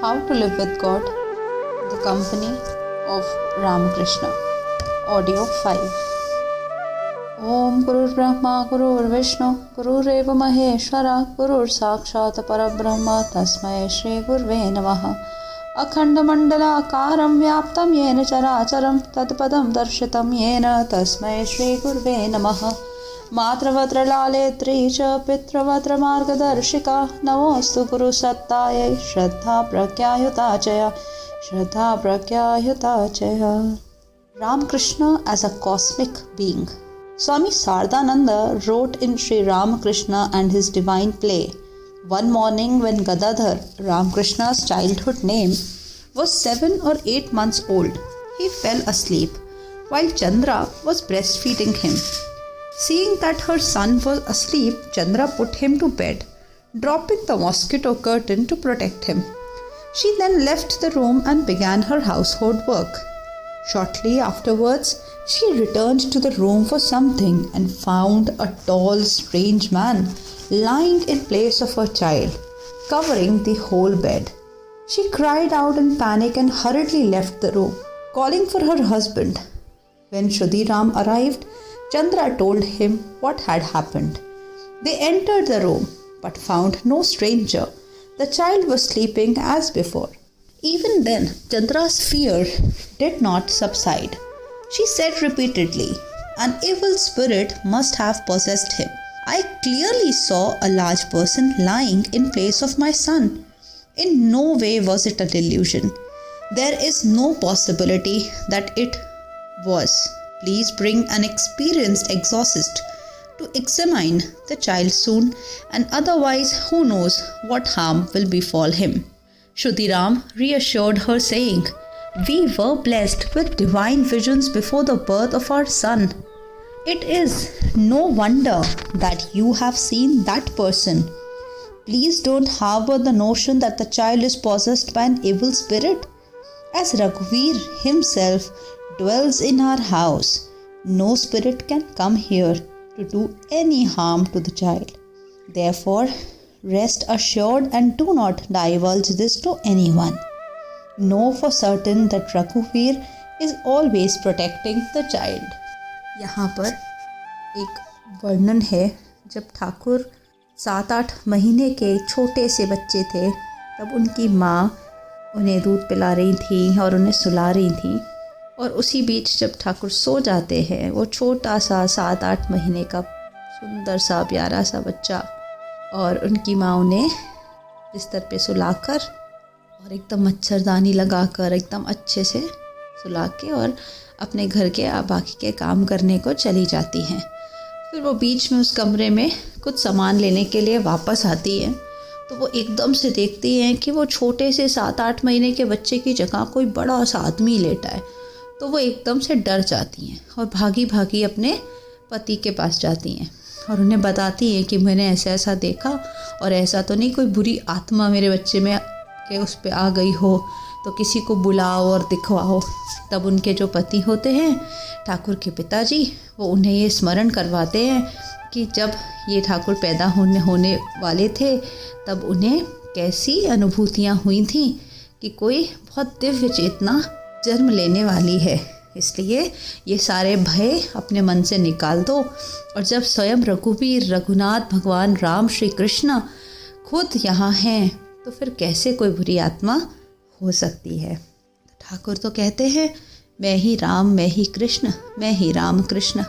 How to Live with God, The Company of Ramakrishna. Audio 5. Om Gurur Brahma Gurur Vishnu Gurureva Maheshwara Gurur Sakshat Parabrahma Tasmai Shri Gurve Namaha. Akhanda Mandala Akaram Vyaptam Yena Characharam Tatpadam Darshitam Yena Tasmai Shri Gurve Namaha. मातृवत्र लालेत्री च पितृवत्र मार्गदर्शिका नमोस्तु गुरु सत्तायै श्रद्धा प्रज्ञायुता चया. Ramakrishna as a cosmic being. Swami Sardananda wrote in Sri Ramakrishna and his divine play, one morning when Gadadhar, Ramakrishna's childhood name, was 7 or 8 months old, he fell asleep while Chandra was breastfeeding him. Seeing that her son was asleep, Chandra put him to bed, dropping the mosquito curtain to protect him. She then left the room and began her household work. Shortly afterwards, she returned to the room for something and found a tall, strange man lying in place of her child, covering the whole bed. She cried out in panic and hurriedly left the room, calling for her husband. When Shudiram arrived, Chandra told him what had happened. They entered the room but found no stranger. The child was sleeping as before. Even then, Chandra's fear did not subside. She said repeatedly, "An evil spirit must have possessed him. I clearly saw a large person lying in place of my son. In no way was it a delusion. There is no possibility that it was. Please bring an experienced exorcist to examine the child soon, and otherwise who knows what harm will befall him." Shudiram reassured her, saying, "We were blessed with divine visions before the birth of our son. It is no wonder that you have seen that person. Please don't harbor the notion that the child is possessed by an evil spirit. As Raghuveer himself dwells in our house, no spirit can come here to do any harm to the child. Therefore, rest assured and do not divulge this to anyone. Know for certain that Raghuveer is always protecting the child." यहाँ पर एक वर्णन है, जब ठाकुर 7-8 महीने के छोटे से बच्चे थे, तब उनकी माँ उन्हें दूध पिला रही थी और उन्हें सुला रही थी, और उसी बीच जब ठाकुर सो जाते हैं, वो छोटा सा 7-8 महीने का सुंदर सा प्यारा सा बच्चा, और उनकी माँ उन्हें बिस्तर पे सुलाकर और एकदम मच्छरदानी लगाकर एकदम अच्छे से सुला के और अपने घर के बाकी के काम करने को चली जाती हैं. फिर वो बीच में उस कमरे में कुछ सामान लेने के लिए वापस आती हैं, तो वो एकदम से देखती हैं कि वो छोटे से 7-8 महीने के बच्चे की जगह कोई बड़ा सा आदमी लेटा है. तो वो एकदम से डर जाती हैं और भागी भागी अपने पति के पास जाती हैं और उन्हें बताती हैं कि मैंने ऐसा ऐसा देखा, और ऐसा तो नहीं कोई बुरी आत्मा मेरे बच्चे में के उस पे आ गई हो, तो किसी को बुलाओ और दिखवाओ. तब उनके जो पति होते हैं, ठाकुर के पिताजी, वो उन्हें ये स्मरण करवाते हैं कि जब ये ठाकुर पैदा होने वाले थे, तब उन्हें कैसी अनुभूतियाँ हुई थीं कि कोई बहुत दिव्य चेतना जन्म लेने वाली है. इसलिए ये सारे भय अपने मन से निकाल दो, और जब स्वयं रघुवीर, रघुनाथ भगवान राम श्री कृष्ण खुद यहाँ हैं, तो फिर कैसे कोई बुरी आत्मा हो सकती है. ठाकुर तो कहते हैं, मैं ही राम, मैं ही कृष्ण, मैं ही Ram Krishna.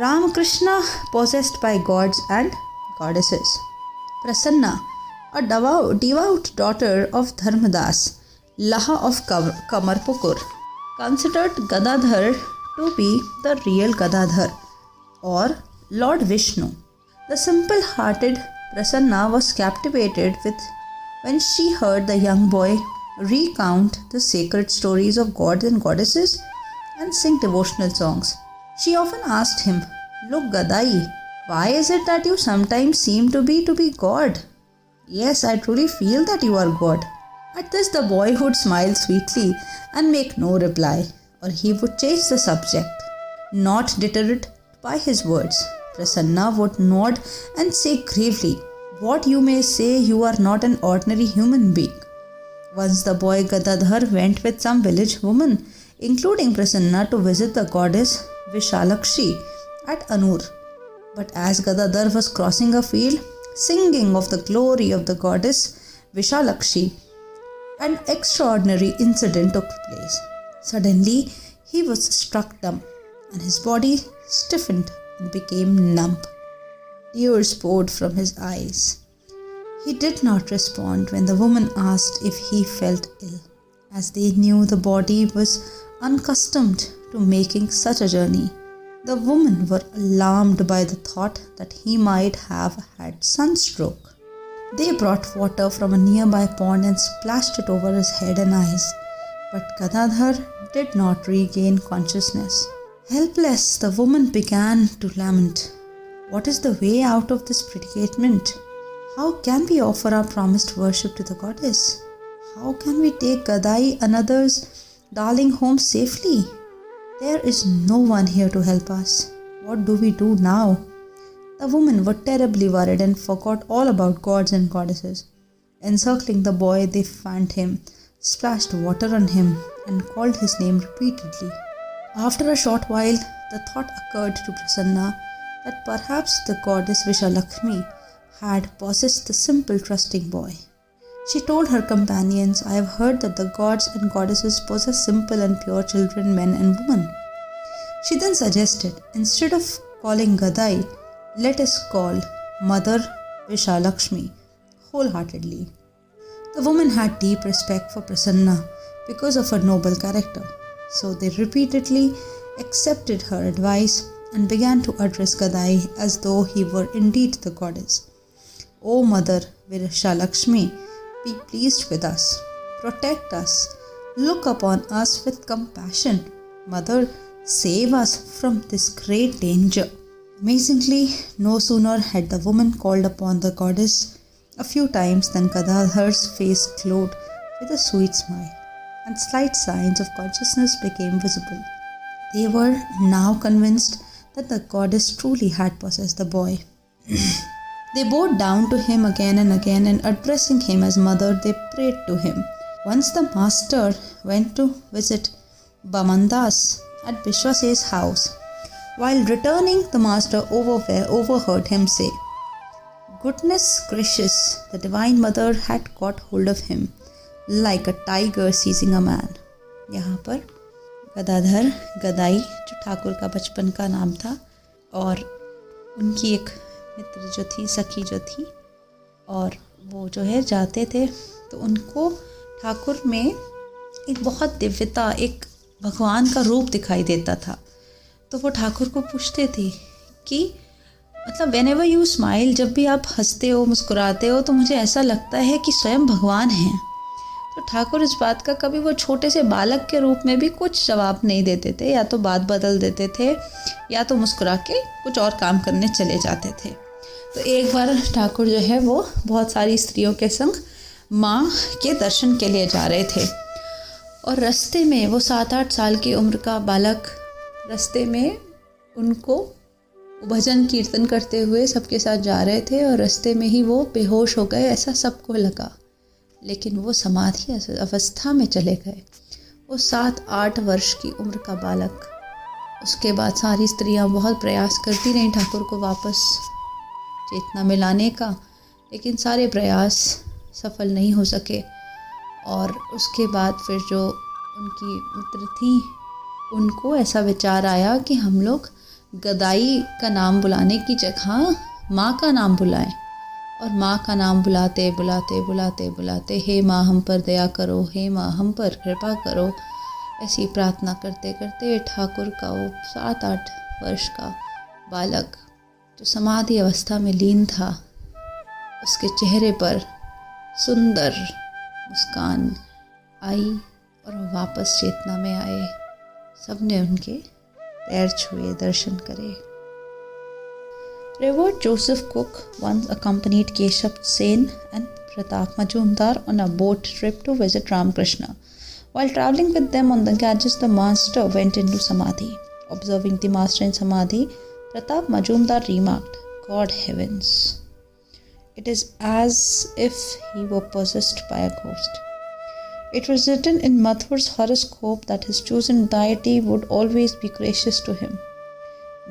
Ramakrishna possessed by gods and goddesses. Prasanna, a devout daughter of Dharmadas, Laha of Kamarpukur, considered Gadadhar to be the real Gadadhar or Lord Vishnu. The simple-hearted Prasanna was captivated when she heard the young boy recount the sacred stories of gods and goddesses and sing devotional songs. She often asked him, "Look, Gadai, why is it that you sometimes seem to be God?" "Yes, I truly feel that you are God." At this, the boy would smile sweetly and make no reply, or he would change the subject. Not deterred by his words, Prasanna would nod and say gravely, "What you may say, you are not an ordinary human being. Once the boy Gadadhar went with some village woman, including Prasanna, to visit the goddess Vishalakshi at Anur. But as Gadadhar was crossing a field, singing of the glory of the goddess Vishalakshi, an extraordinary incident took place. Suddenly, he was struck dumb, and his body stiffened and became numb. Tears poured from his eyes. He did not respond when the woman asked if he felt ill, as they knew the body was unaccustomed to making such a journey. The women were alarmed by the thought that he might have had sunstroke. They brought water from a nearby pond and splashed it over his head and eyes, but Gadadhar did not regain consciousness. Helpless, the woman began to lament. What is the way out of this predicament? How can we offer our promised worship to the goddess? How can we take Gadai, another's darling, home safely? There is no one here to help us. What do we do now? The women were terribly worried and forgot all about gods and goddesses. Encircling the boy, they fanned him, splashed water on him, and called his name repeatedly. After a short while, the thought occurred to Prasanna that perhaps the goddess Vishalakshmi had possessed the simple, trusting boy. She told her companions, I have heard that the gods and goddesses possess simple and pure children, men and women. She then suggested, instead of calling Gadai, let us call Mother Vishalakshmi wholeheartedly. The woman had deep respect for Prasanna because of her noble character, so they repeatedly accepted her advice and began to address Gadai as though he were indeed the goddess. O Mother Vishalakshmi, be pleased with us, protect us, look upon us with compassion. Mother, save us from this great danger. Amazingly, no sooner had the woman called upon the goddess a few times than Gadadhar's face glowed with a sweet smile, and slight signs of consciousness became visible. They were now convinced that the goddess truly had possessed the boy. They bowed down to him again and again, and addressing him as mother, they prayed to him. Once the master went to visit Bamandas at Vishwase's house. While returning, the master overheard him say, Goodness gracious, the Divine Mother had got hold of him, like a tiger seizing a man. यहाँ पर गदाधर गदाई जो ठाकुर का बचपन का नाम था और उनकी एक मित्र जो थी, सखी जो थी, और वो जो है जाते थे तो उनको ठाकुर में एक बहुत दिव्यता, एक भगवान का रूप दिखाई देता था। तो वो ठाकुर को पूछते थे कि मतलब whenever you smile, जब भी आप हंसते हो, मुस्कुराते हो, तो मुझे ऐसा लगता है कि स्वयं भगवान हैं। तो ठाकुर इस बात का कभी वो छोटे से बालक के रूप में भी कुछ जवाब नहीं देते थे, या तो बात बदल देते थे या तो मुस्कुरा के कुछ और काम करने चले जाते थे। तो एक बार ठाकुर जो है वो बहुत सारी स्त्रियों के संग माँ के दर्शन के लिए जा रहे थे, और रास्ते में वो 7-8 साल की उम्र का बालक रास्ते में उनको भजन कीर्तन करते हुए सबके साथ जा रहे थे, और रास्ते में ही वो बेहोश हो गए, ऐसा सबको लगा। लेकिन वो समाधि अवस्था में चले गए। वो 7-8 वर्ष की उम्र का बालक। उसके बाद सारी स्त्रियां बहुत प्रयास करती रहीं ठाकुर को वापस चेतना में लाने का, लेकिन सारे प्रयास सफल नहीं हो सके। और उसके बाद फिर जो उनकी मित्र थी, उनको ऐसा विचार आया कि हम लोग गदाई का नाम बुलाने की जगह माँ का नाम बुलाएं। और माँ का नाम बुलाते बुलाते बुलाते बुलाते, हे माँ हम पर दया करो, हे माँ हम पर कृपा करो, ऐसी प्रार्थना करते करते ठाकुर का वो 7-8 वर्ष का बालक जो समाधि अवस्था में लीन था, उसके चेहरे पर सुंदर मुस्कान आई और वो वापस चेतना में आए। सबने उनके पैर छुए, दर्शन करे। Revered Joseph Cook once accompanied Keshav Sen and Pratap Majumdar on a boat trip to visit Ramakrishna. While travelling with them on the Ganges, the master went into Samadhi. Observing the master in Samadhi, Pratap Majumdar remarked, God heavens! It is as if he were possessed by a ghost. It was written in Mathur's horoscope that his chosen deity would always be gracious to him,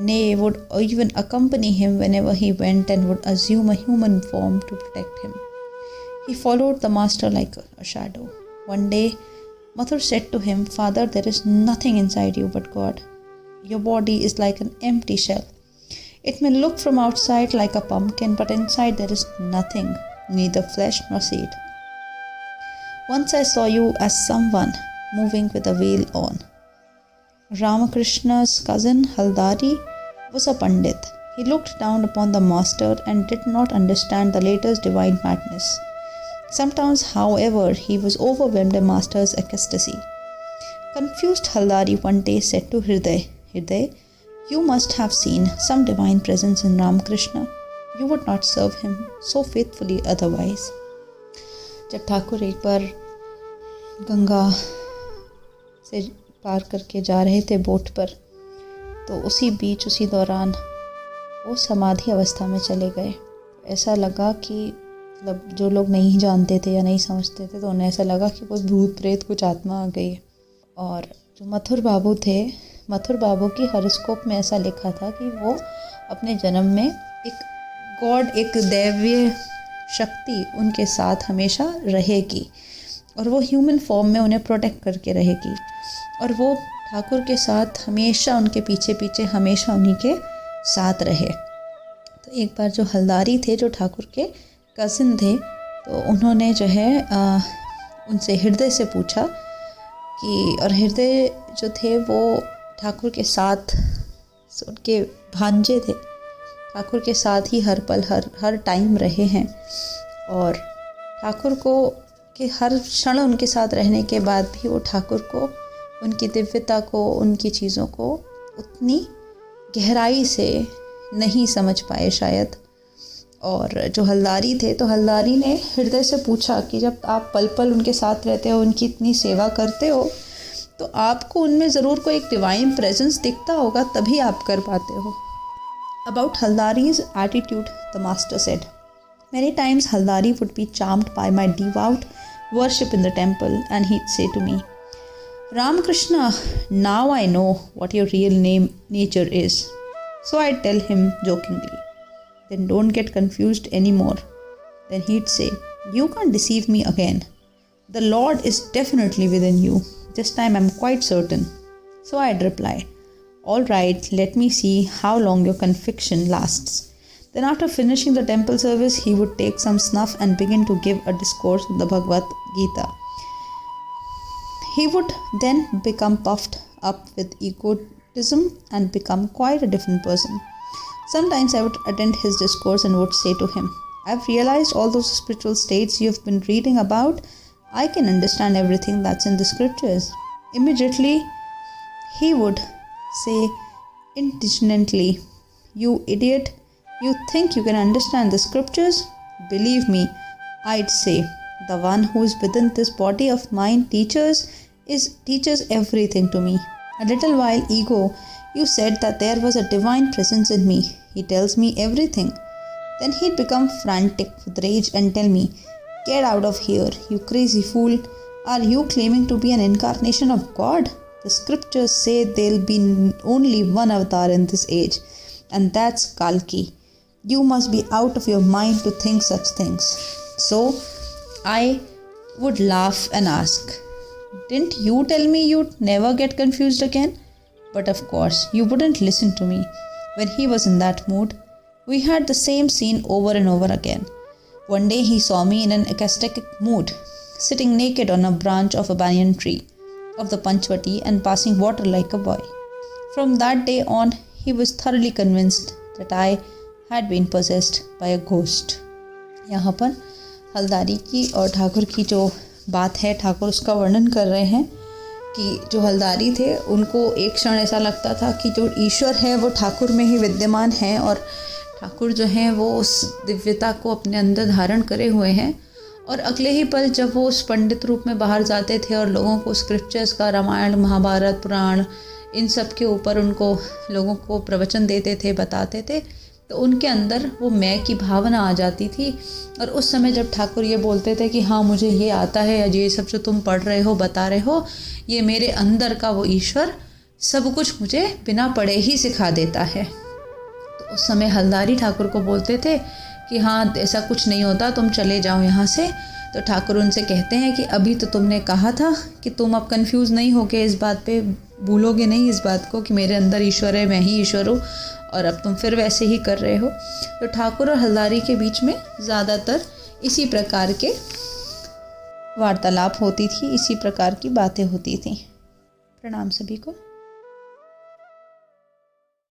nay, would even accompany him whenever he went and would assume a human form to protect him. He followed the master like a shadow. One day, Mathur said to him, "Father, there is nothing inside you but God. Your body is like an empty shell. It may look from outside like a pumpkin, but inside there is nothing, neither flesh nor seed. Once I saw you as someone moving with a veil on." Ramakrishna's cousin Haldari was a pandit. He looked down upon the master and did not understand the latter's divine madness. Sometimes, however, he was overwhelmed by master's ecstasy. Confused Haldari one day said to Hriday, "Hriday, you must have seen some divine presence in Ramakrishna. You would not serve him so faithfully otherwise." जब ठाकुर एक बार गंगा से पार करके जा रहे थे boat पर, तो उसी बीच उसी दौरान वो समाधि अवस्था में चले गए। ऐसा लगा कि मतलब जो लोग नहीं जानते थे या नहीं समझते थे तो उन्हें ऐसा लगा कि कोई भूत प्रेत कुछ आत्मा आ गई है। और जो मथुर बाबू थे, मथुर बाबू की हॉरोस्कोप में ऐसा लिखा था कि वो अपने जन्म में एक दैवीय शक्ति उनके साथ हमेशा रहेगी और वो ह्यूमन फॉर्म में उन्हें प्रोटेक्ट करके रहेगी और वो ठाकुर के साथ हमेशा उनके पीछे पीछे हमेशा उन्हीं के साथ रहे। तो एक बार जो हल्दारी थे, जो ठाकुर के कज़िन थे, तो उन्होंने जो है उनसे हृदय से पूछा कि, और हृदय जो थे वो ठाकुर के साथ, उनके भांजे थे, ठाकुर के साथ ही हर पल हर टाइम रहे हैं और ठाकुर को के हर क्षण उनके साथ रहने के बाद भी वो ठाकुर को, उनकी दिव्यता को, उनकी चीज़ों को उतनी गहराई से नहीं समझ पाए शायद। और जो हल्दारी थे, तो हल्दारी ने हृदय से पूछा कि जब आप पल पल उनके साथ रहते हो, उनकी इतनी सेवा करते हो, तो आपको उनमें ज़रूर कोई एक डिवाइन प्रेजेंस दिखता होगा, तभी आप कर पाते हो। About Haldari's attitude, the master said, "Many times Haldari would be charmed by my devout worship in the temple, and he'd say to me, 'Ramakrishna, now I know what your real nature is.' So I'd tell him jokingly, 'Then don't get confused anymore.' Then he'd say, 'You can't deceive me again. The Lord is definitely within you. This time I'm quite certain.' So I'd reply, 'All right, let me see how long your conviction lasts.' Then after finishing the temple service, he would take some snuff and begin to give a discourse on the Bhagavad Gita. He would then become puffed up with egotism and become quite a different person. Sometimes I would attend his discourse and would say to him, 'I've realized all those spiritual states you've been reading about. I can understand everything that's in the scriptures.' Immediately, he would say indignantly, 'You idiot, you think you can understand the scriptures?' Believe me, I'd say, the one who is within this body of mine teaches everything to me. A little while ago, you said that there was a divine presence in me. He tells me everything." Then he'd become frantic with rage and tell me, "Get out of here, you crazy fool. Are you claiming to be an incarnation of God? The scriptures say there'll be only one avatar in this age, and that's Kalki. You must be out of your mind to think such things." So I would laugh and ask, "Didn't you tell me you'd never get confused again?" But of course, you wouldn't listen to me. When he was in that mood, we had the same scene over and over again. One day he saw me in an ecstatic mood, sitting naked on a branch of a banyan tree of the Panchvati and passing water like a boy. From that day on, he was thoroughly convinced that I had been possessed by a ghost. यहाँ पर हल्दारी की और ठाकुर की जो बात है, ठाकुर उसका वर्णन कर रहे हैं कि जो हल्दारी थे, उनको एक क्षण ऐसा लगता था कि जो ईश्वर है वो ठाकुर में ही विद्यमान है और ठाकुर जो हैं वो उस दिव्यता को अपने अंदर धारण करे हुए हैं। और अगले ही पल जब वो उस पंडित रूप में बाहर जाते थे और लोगों को स्क्रिप्चर्स का, रामायण, महाभारत, पुराण, इन सब के ऊपर उनको लोगों को प्रवचन देते थे, बताते थे, तो उनके अंदर वो मैं की भावना आ जाती थी। और उस समय जब ठाकुर ये बोलते थे कि हाँ मुझे ये आता है, या ये सब जो तुम पढ़ रहे हो बता रहे हो, ये मेरे अंदर का वो ईश्वर सब कुछ मुझे बिना पढ़े ही सिखा देता है। तो उस समय हलदारी ठाकुर को बोलते थे कि हाँ ऐसा कुछ नहीं होता, तुम चले जाओ यहाँ से। तो ठाकुर उनसे कहते हैं कि अभी तो तुमने कहा था कि तुम अब कंफ्यूज नहीं होगे इस बात पे, भूलोगे नहीं इस बात को कि मेरे अंदर ईश्वर है, मैं ही ईश्वर हूँ, और अब तुम फिर वैसे ही कर रहे हो। तो ठाकुर और हलदारी के बीच में ज़्यादातर इसी प्रकार के वार्तालाप होती थी, इसी प्रकार की बातें होती थी। प्रणाम सभी को।